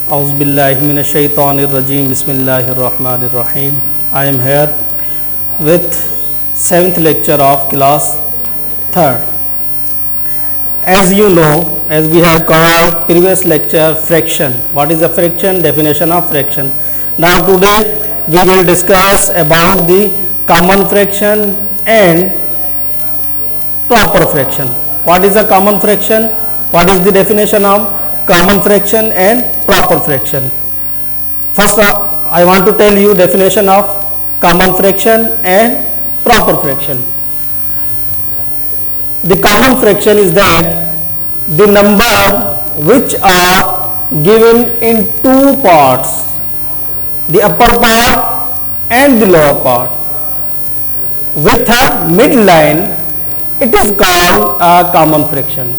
Auzubillahiminash-shaytanir-rajim. Bismillahir-rahmanir-rahim. I am here with 7th lecture of class 3rd. As you know, as we have covered previous lecture, fraction. What is a fraction? Definition of fraction. Now today we will discuss about the common fraction and proper fraction. What is a common fraction? What is the definition of common fraction and proper fraction? First, I want to tell you definition of common fraction and proper fraction. The common fraction is that the number which are given in two parts, the upper part and the lower part, with a midline, it is called a common fraction.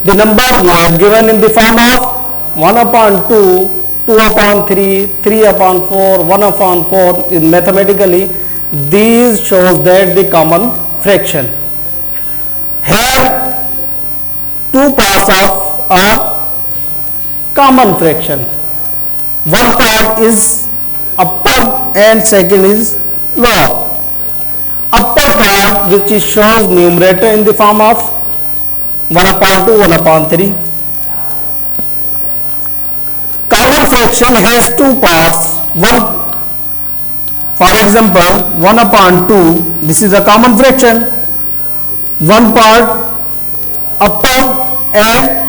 The number we have given in the form of 1 upon 2, 2 upon 3, 3 upon 4, 1 upon 4 is mathematically, these shows that the common fraction. Here two parts of a common fraction. One part is upper and second is lower. Upper part which is shows numerator in the form of 1 upon 2, 1 upon 3. Common fraction has two parts. One, for example, 1 upon 2, this is a common fraction. One part upper and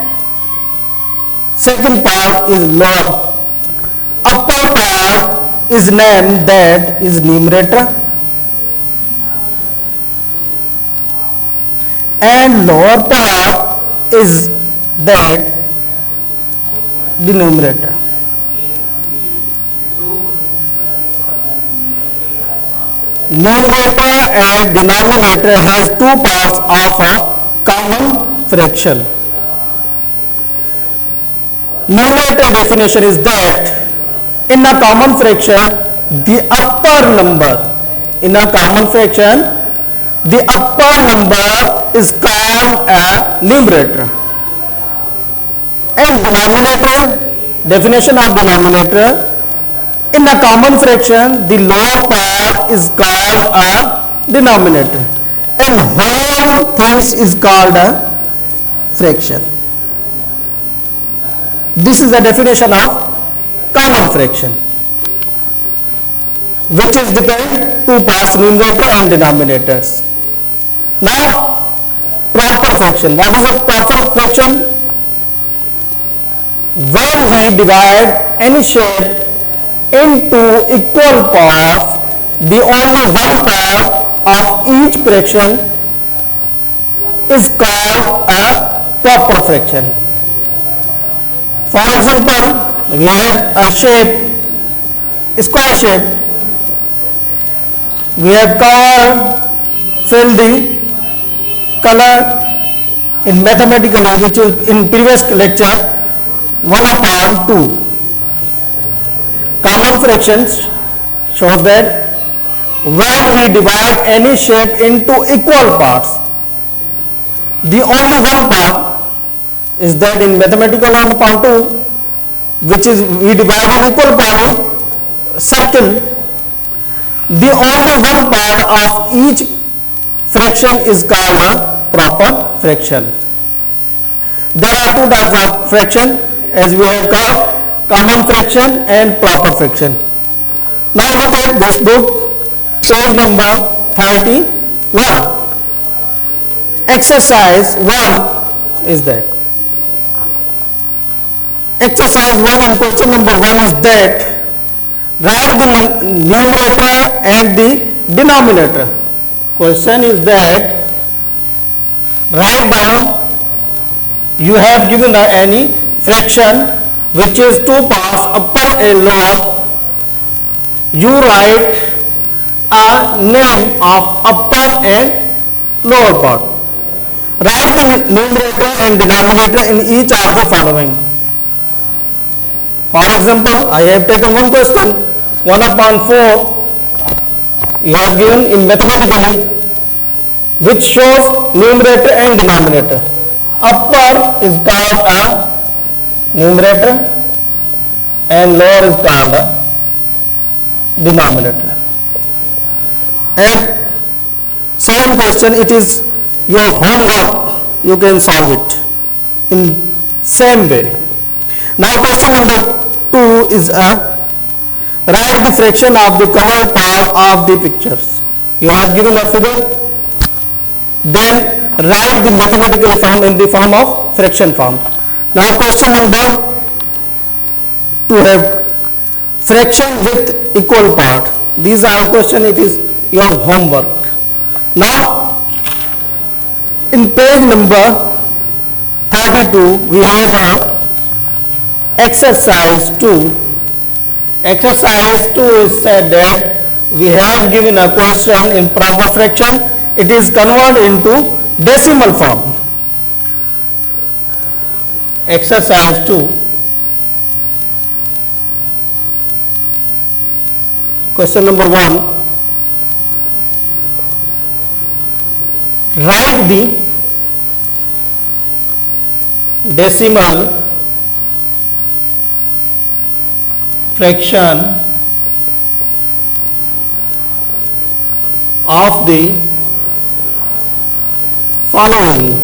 second part is lower. Upper part is named that is numerator and lower part is that denominator. Numerator and denominator has two parts of a common fraction. Numerator definition is that in a common fraction, the upper number, in a common fraction, the upper number is called a numerator. And denominator, definition of denominator, in a common fraction, the lower part is called a denominator. And whole things is called a fraction. This is the definition of common fraction, which is depend two parts, numerator and denominators. Now, proper fraction. What is a proper fraction? When we divide any shape into equal parts, the only one part of each fraction is called a proper fraction. For example, we have a shape, a square shape. We have covered, filled the color in mathematically, which is in previous lecture, 1 upon 2. Common fractions shows that when we divide any shape into equal parts, the only one part is that in mathematical 1 upon 2, which is we divide in equal part in circle, the only one part of each fraction is called a proper fraction. There are two types of fraction as we have called common fraction and proper fraction. Now look at this book, page number 31. Exercise 1 is that. Exercise 1 and question number 1 is that write the numerator and the denominator. Question is that write down, you have given any fraction which is two parts, upper and lower. You write a name of upper and lower part. Write the numerator and denominator in each of the following. For example, I have taken one question, 1 upon 4, you have given in mathematically, which shows numerator and denominator. Upper is called a numerator and lower is called the denominator. And second question, it is your homework, you can solve it in same way. Now question number 2 is write the fraction of the covered part of the pictures. You have given a figure, then write the mathematical form in the form of fraction form. Now question number 2 have fraction with equal part. These are question, it is your homework. Now in page number 32 we have exercise 2. Exercise 2 is said that we have given a question in proper fraction. It is converted into decimal form. Exercise 2. Question number 1. Write the decimal fraction of the following.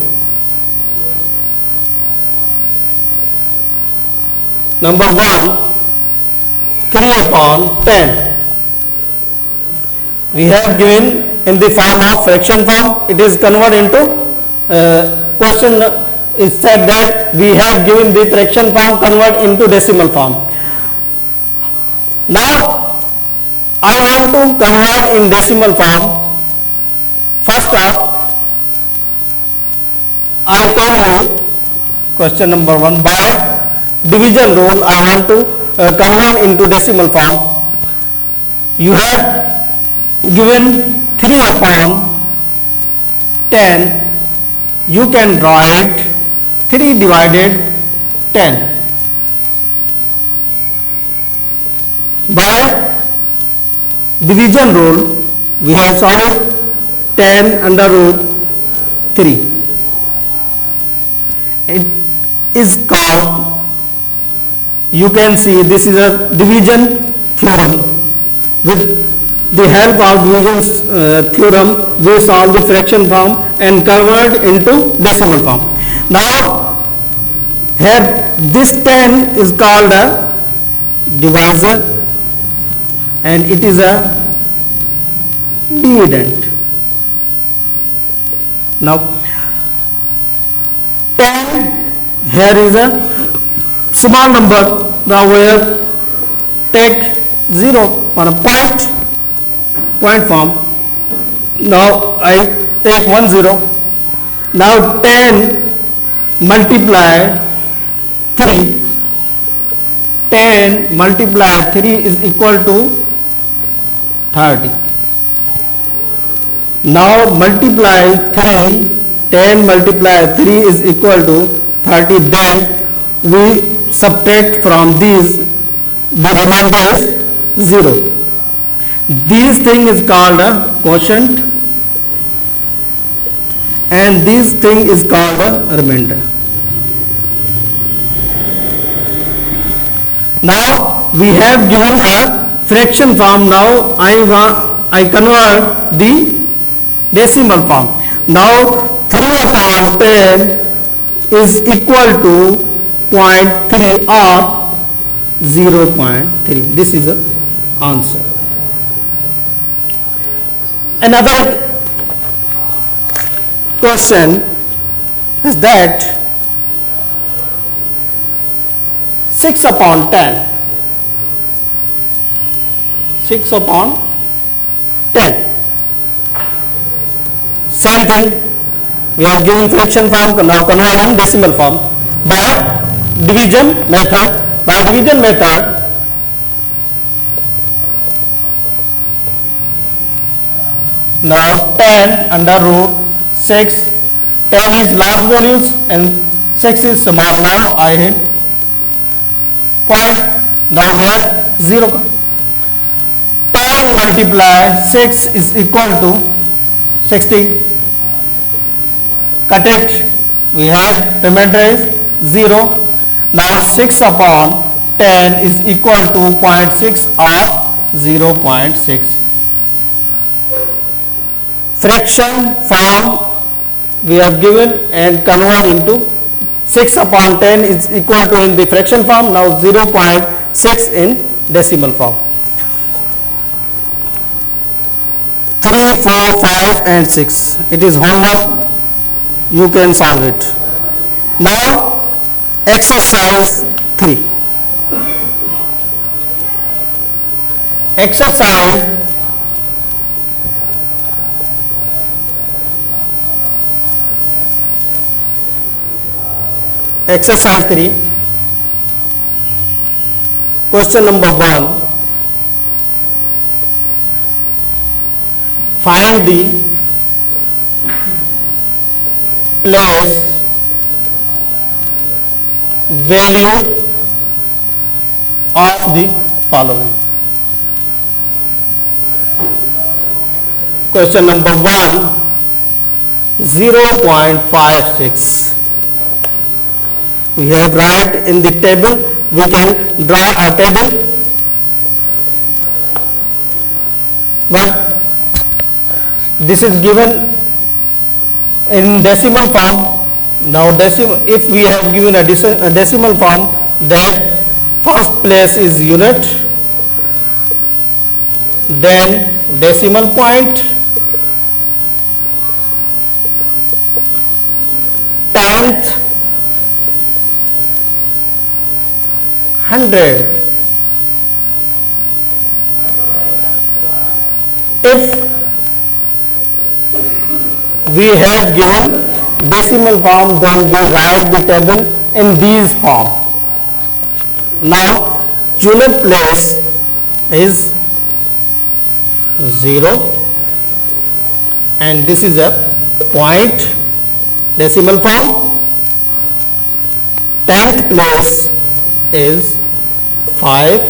Number 1, 3/10. We have given in the form of fraction form. It is converted into question is said that we have given the fraction form convert into decimal form. Now I want to convert in decimal form. First up, I told you question number 1 by division rule I want to convert into decimal form. You have given 3/10. You can write 3 divided 10. By division rule we have solved 10 under root 3. It is called, you can see this is a division theorem. With the help of division theorem we solve the fraction form and convert into decimal form. Now here this 10 is called a divisor and it is a dividend. Now 10, here is a small number. Now we take 0 on a point form. Now I take 1 0. Now 10 multiply 3. 10 multiply 3 is equal to 30. Now multiply 3. 10 multiply 3 is equal to 30. Then we subtract from these, the remainder is 0. This thing is called a quotient and this thing is called a remainder. Now we have given a fraction form. Now I convert the decimal form. Now 3/10 is equal to 0.3 or 0.3. This is the answer. Another question is that 6/10. 6/10. Same thing. We are giving fraction form, now converting decimal form by division method. By division method, now 10 under root 6. 10 is large values and 6 is small. Now I hit point. Now where 0. 10 multiply 6 is equal to 60. Cut it. We have remainder is 0. Now 6/10 10 is equal to 0.6 or 0.6. Fraction form we have given and convert into 6 upon 10 is equal to in the fraction form, now 0.6 in decimal form. 3, 4, 5 and 6. It is homework. You can solve it. Now exercise 3. Exercise Exercise 3. Question number 1. Find the place value of the following. Question number 1. 0.56. We have write in the table. We can draw a table, but this is given in decimal form. Now if we have given a decimal form, then first place is unit, then decimal point, tenth, 100. If we have given decimal form, then we write the table in these form. Now unit place is 0 and this is a point, decimal form. Tenth place is 5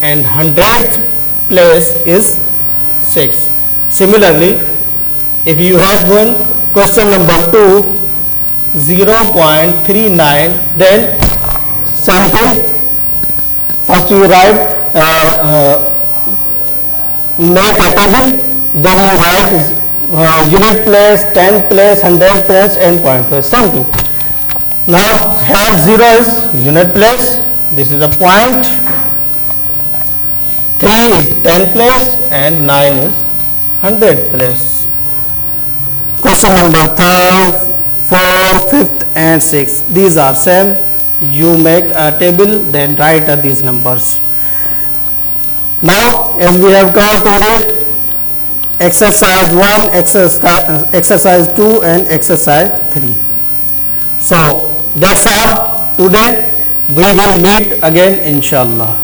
and 100th place is 6. Similarly, if you have one question number 2, 0.39, then same thing. First you write make a table, then you write unit place, 10th place, 100th place and point place, same thing. Now here 0 is unit place, this is a point, 3 is 10th place and 9 is 100th place. Question number 3, 4, 5th and 6th. These are same. You make a table, then write these numbers. Now as we have come to the exercise 1, exercise 2 and exercise 3. So that's all today. We will meet again inshallah.